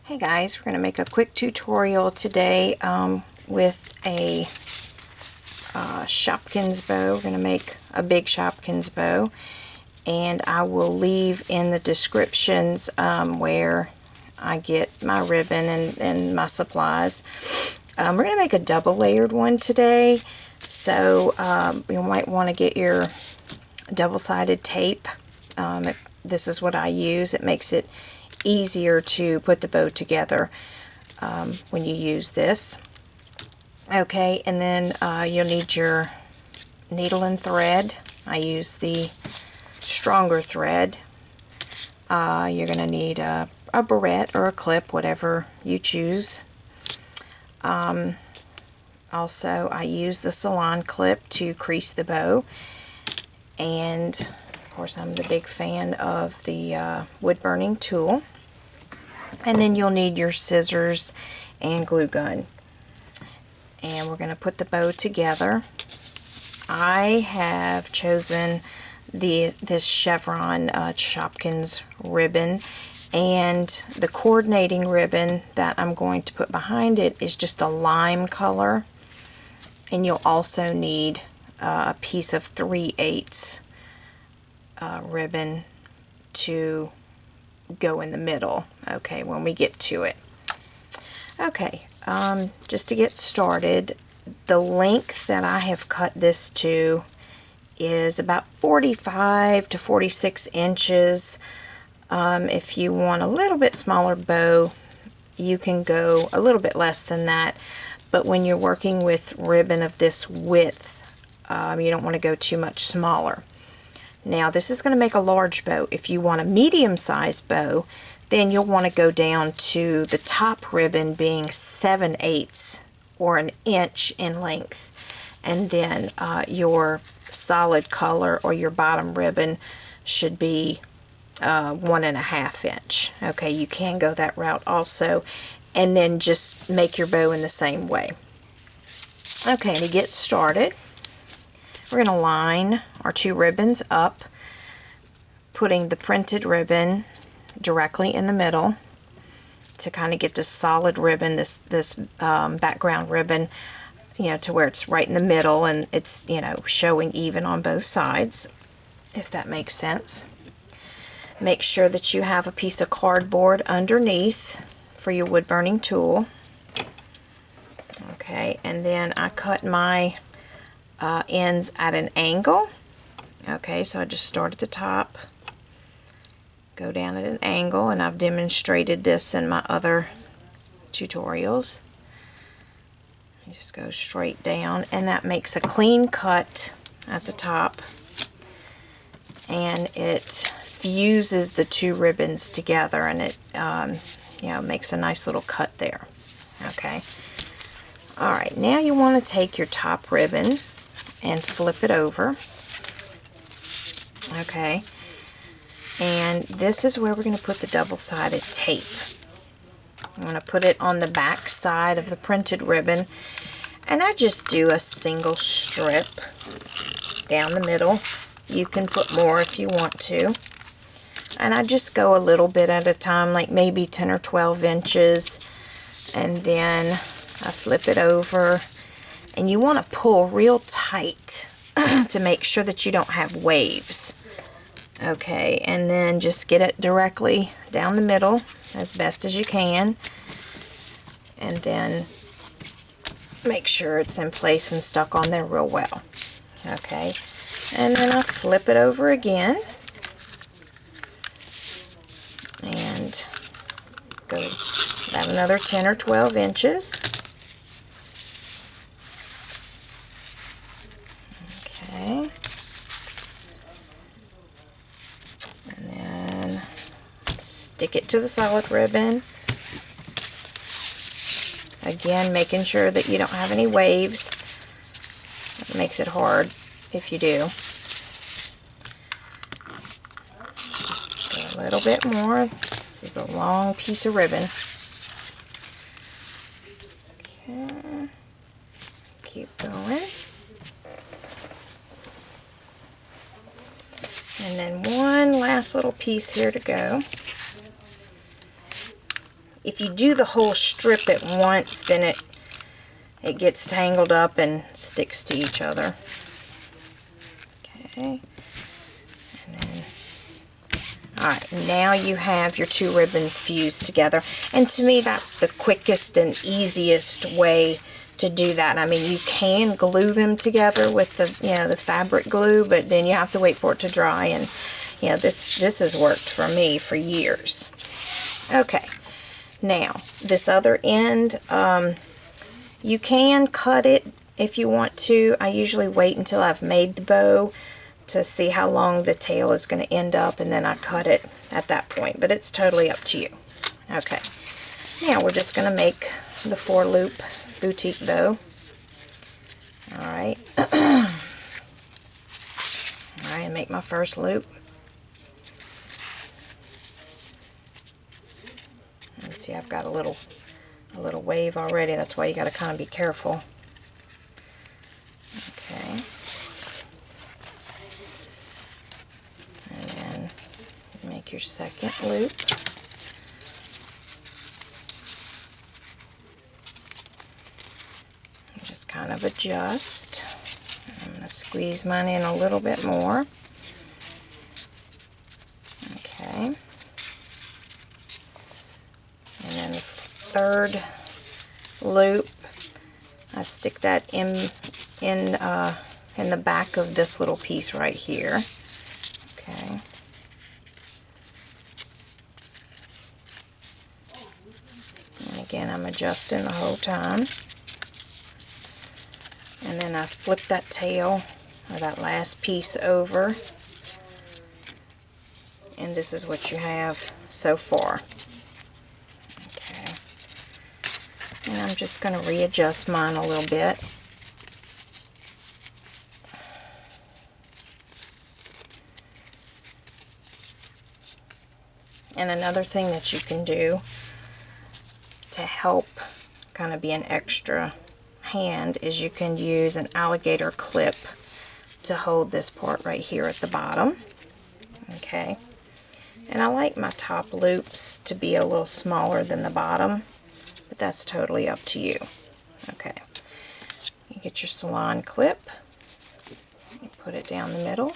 Hey guys, we're going to make a quick tutorial today with a Shopkins bow. We're going to make a big Shopkins bow, and I will leave in the descriptions where I get my ribbon and my supplies. We're going to make a double layered one today, so you might want to get your double-sided tape. This is what I use. It makes it easier to put the bow together when you use this. Okay, and then you'll need your needle and thread. I use the stronger thread. You're going to need a barrette or a clip, whatever you choose. Also, I use the salon clip to crease the bow, and of course I'm the big fan of the wood burning tool. And then you'll need your scissors and glue gun. And we're going to put the bow together. I have chosen this chevron Shopkins ribbon, and the coordinating ribbon that I'm going to put behind it is just a lime color. And you'll also need a piece of 3/8 ribbon to go in the middle, okay, when we get to it. Okay, just to get started, the length that I have cut this to is about 45 to 46 inches. If you want a little bit smaller bow, you can go a little bit less than that, but when you're working with ribbon of this width, you don't want to go too much smaller. Now this is going to make a large bow. If you want a medium-sized bow, then you'll want to go down to the top ribbon being 7/8 or an inch in length, and then your solid color or your bottom ribbon should be 1.5 inch. Okay, you can go that route also, and then just make your bow in the same way. Okay, to get started, we're going to line our two ribbons up, putting the printed ribbon directly in the middle to kind of get this solid ribbon, this background ribbon, you know, to where it's right in the middle and it's, you know, showing even on both sides, if that makes sense. Make sure that you have a piece of cardboard underneath for your wood burning tool. Okay, and then I cut my ends at an angle. Okay, so I just start at the top, go down at an angle, and I've demonstrated this in my other tutorials. You just go straight down, and that makes a clean cut at the top, and it fuses the two ribbons together, and it you know, makes a nice little cut there. Okay, alright, now you want to take your top ribbon and flip it over. Okay, and this is where we're going to put the double-sided tape. I'm going to put it on the back side of the printed ribbon, and I just do a single strip down the middle. You can put more if you want to, and I just go a little bit at a time, like maybe 10 or 12 inches, and then I flip it over. And you want to pull real tight to make sure that you don't have waves. Okay, and then just get it directly down the middle as best as you can. And then make sure it's in place and stuck on there real well. Okay, and then I flip it over again. And go about another 10 or 12 inches. Okay, and then stick it to the solid ribbon. Again, making sure that you don't have any waves. It makes it hard if you do. Go a little bit more. This is a long piece of ribbon. Okay, keep going. And then one last little piece here to go. if you do the whole strip at once, then it gets tangled up and sticks to each other. Okay. And then, alright, now you have your two ribbons fused together. And to me, that's the quickest and easiest way to do that. I mean, you can glue them together with the, the fabric glue, but then you have to wait for it to dry. And, this has worked for me for years. Okay. Now, this other end, you can cut it if you want to. I usually wait until I've made the bow to see how long the tail is going to end up, and then I cut it at that point, but it's totally up to you. Okay, now we're just going to make the Forloop boutique bow. Alright, alright, make my first loop. And see, I've got a little wave already. That's why you got to kind of be careful. Okay. And then make your second loop. And just kind of adjust. I'm going to squeeze mine in a little bit more. Okay. And then the third loop, I stick that in the back of this little piece right here. Okay. And again, I'm adjusting the whole time. And then I flip that tail, or that last piece over. And this is what you have so far. Okay. And I'm just going to readjust mine a little bit. And another thing that you can do to help kind of be an extra hand is you can use an alligator clip to hold this part right here at the bottom. Okay. And I like my top loops to be a little smaller than the bottom, but that's totally up to you. Okay. You get your salon clip, you put it down the middle.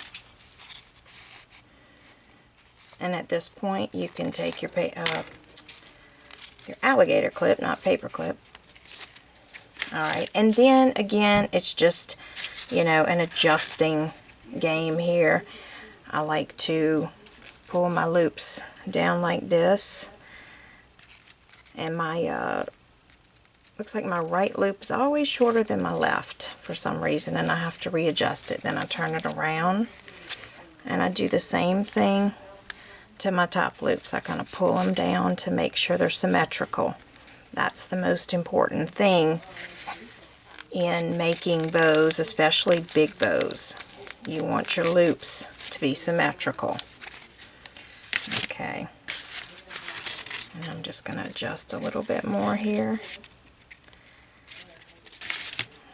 And at this point, you can take your alligator clip, not paper clip. Alright, and then again, it's just, an adjusting game here. I like to pull my loops down like this. And my, looks like my right loop is always shorter than my left for some reason, and I have to readjust it. Then I turn it around, and I do the same thing to my top loops. I kind of pull them down to make sure they're symmetrical. That's the most important thing in making bows, especially big bows. You want your loops to be symmetrical. Okay. And I'm just going to adjust a little bit more here.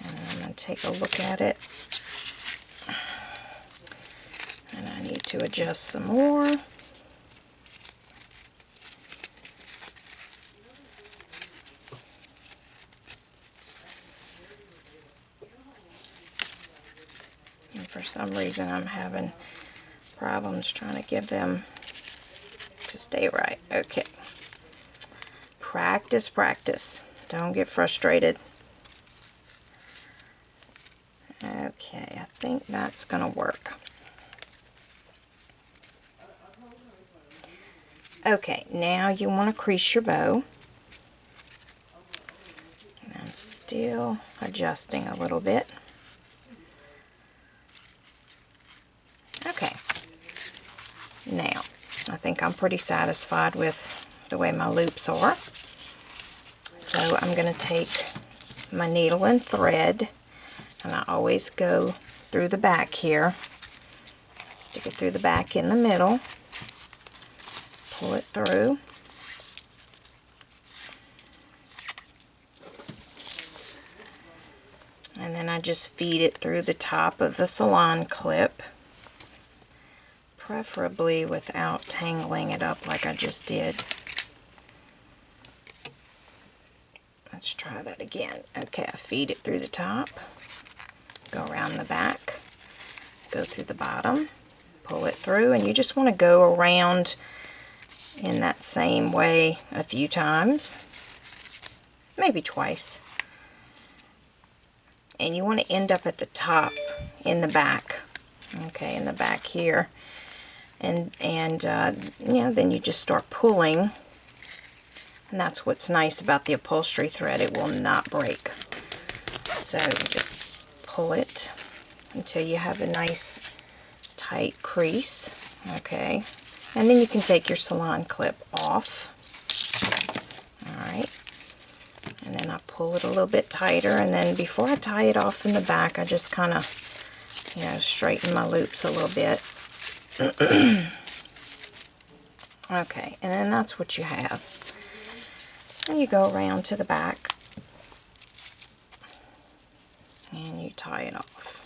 And I'm going to take a look at it. And I need to adjust some more. And for some reason I'm having problems trying to get them to stay right. Okay. Practice, practice. Don't get frustrated. Okay, I think that's going to work. Okay, now you want to crease your bow. And I'm still adjusting a little bit. Okay. Now, I think I'm pretty satisfied with the way my loops are. So I'm going to take my needle and thread, and I always go through the back here. Stick it through the back in the middle. Pull it through. And then I just feed it through the top of the salon clip, preferably without tangling it up like I just did. Let's try that again. Okay, I feed it through the top, go around the back, go through the bottom, pull it through, and you just want to go around in that same way a few times, maybe twice. And you want to end up at the top in the back, okay, in the back here. And you know, then you just start pulling. And that's what's nice about the upholstery thread, it will not break. So just pull it until you have a nice tight crease, okay? And then you can take your salon clip off. Alright, and then I pull it a little bit tighter, and then before I tie it off in the back, I just kind of, you know, straighten my loops a little bit. Okay, and then that's what you have. And you go around to the back and you tie it off.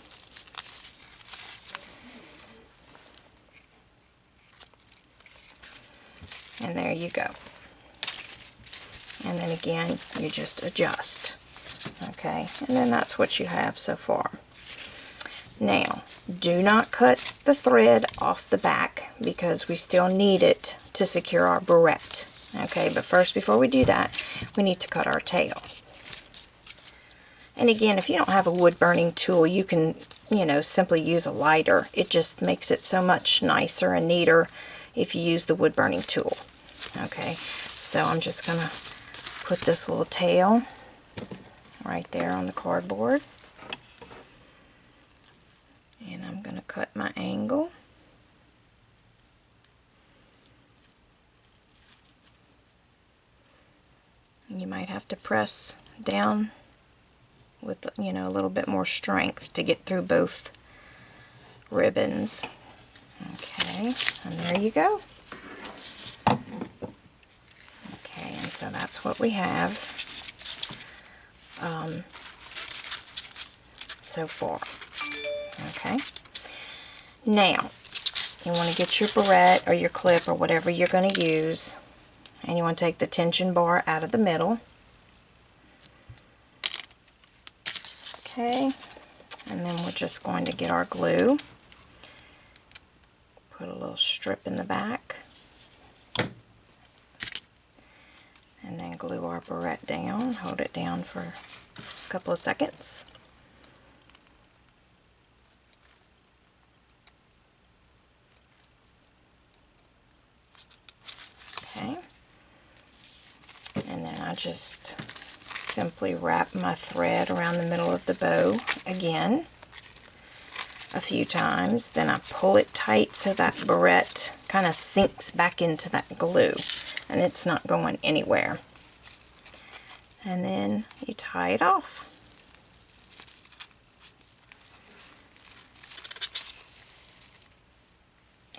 And there you go. And then again, you just adjust. Okay, and then that's what you have so far. Now, do not cut the thread off the back because we still need it to secure our barrette. Okay, but first, before we do that, we need to cut our tail. And again, if you don't have a wood burning tool, you can, you know, simply use a lighter. It just makes it so much nicer and neater if you use the wood burning tool. Okay, so I'm just going to put this little tail right there on the cardboard. And I'm going to cut my angle. You might have to press down with, you know, a little bit more strength to get through both ribbons. Okay, and there you go. Okay, and so that's what we have so far. Okay, now you want to get your barrette or your clip or whatever you're going to use, and you want to take the tension bar out of the middle. Okay, and then we're just going to get our glue, put a little strip in the back, and then glue our barrette down, hold it down for a couple of seconds. Okay, and then I just simply wrap my thread around the middle of the bow again a few times. Then I pull it tight so that barrette kind of sinks back into that glue and it's not going anywhere. And then you tie it off.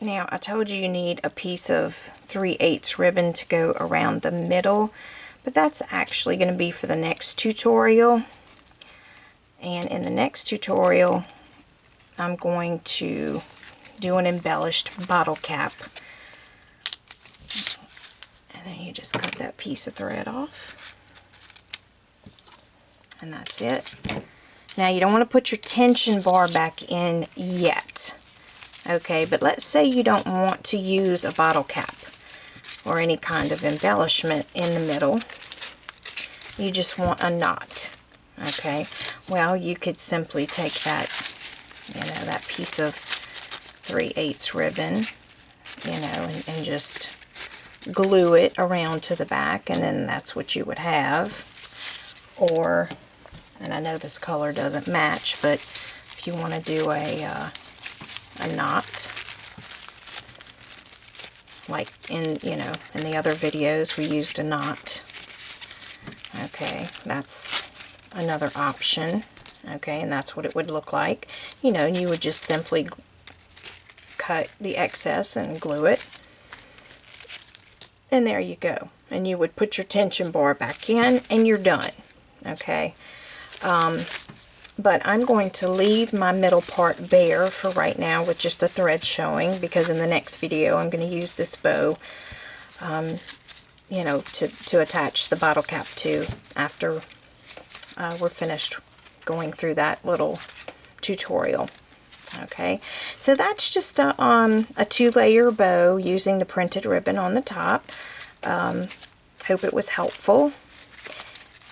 Now, I told you need a piece of 3/8 ribbon to go around the middle, but that's actually going to be for the next tutorial. And in the next tutorial, I'm going to do an embellished bottle cap. And then you just cut that piece of thread off. And that's it. Now, you don't want to put your tension bar back in yet. Okay, but let's say you don't want to use a bottle cap or any kind of embellishment in the middle. You just want a knot. Okay, well, you could simply take that, you know, that piece of 3/8 ribbon, you know, and just glue it around to the back, and then that's what you would have. Or, and I know this color doesn't match, but if you want to do a knot, like in, you know, in the other videos we used a knot. Okay, that's another option. Okay, and that's what it would look like. You know, and you would just simply cut the excess and glue it. And there you go. And you would put your tension bar back in and you're done. Okay. But I'm going to leave my middle part bare for right now with just a thread showing, because in the next video I'm going to use this bow you know, to attach the bottle cap to after we're finished going through that little tutorial. Okay, so that's just a 2-layer bow using the printed ribbon on the top. Hope it was helpful,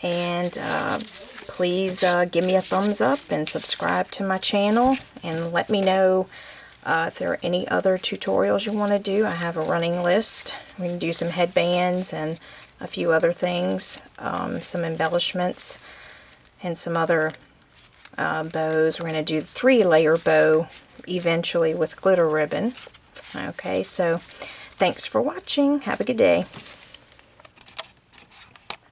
and please give me a thumbs up and subscribe to my channel, and let me know if there are any other tutorials you want to do. I have a running list. We can do some headbands and a few other things, some embellishments, and some other bows. We're going to do the 3-layer bow eventually with glitter ribbon. Okay, so thanks for watching. Have a good day.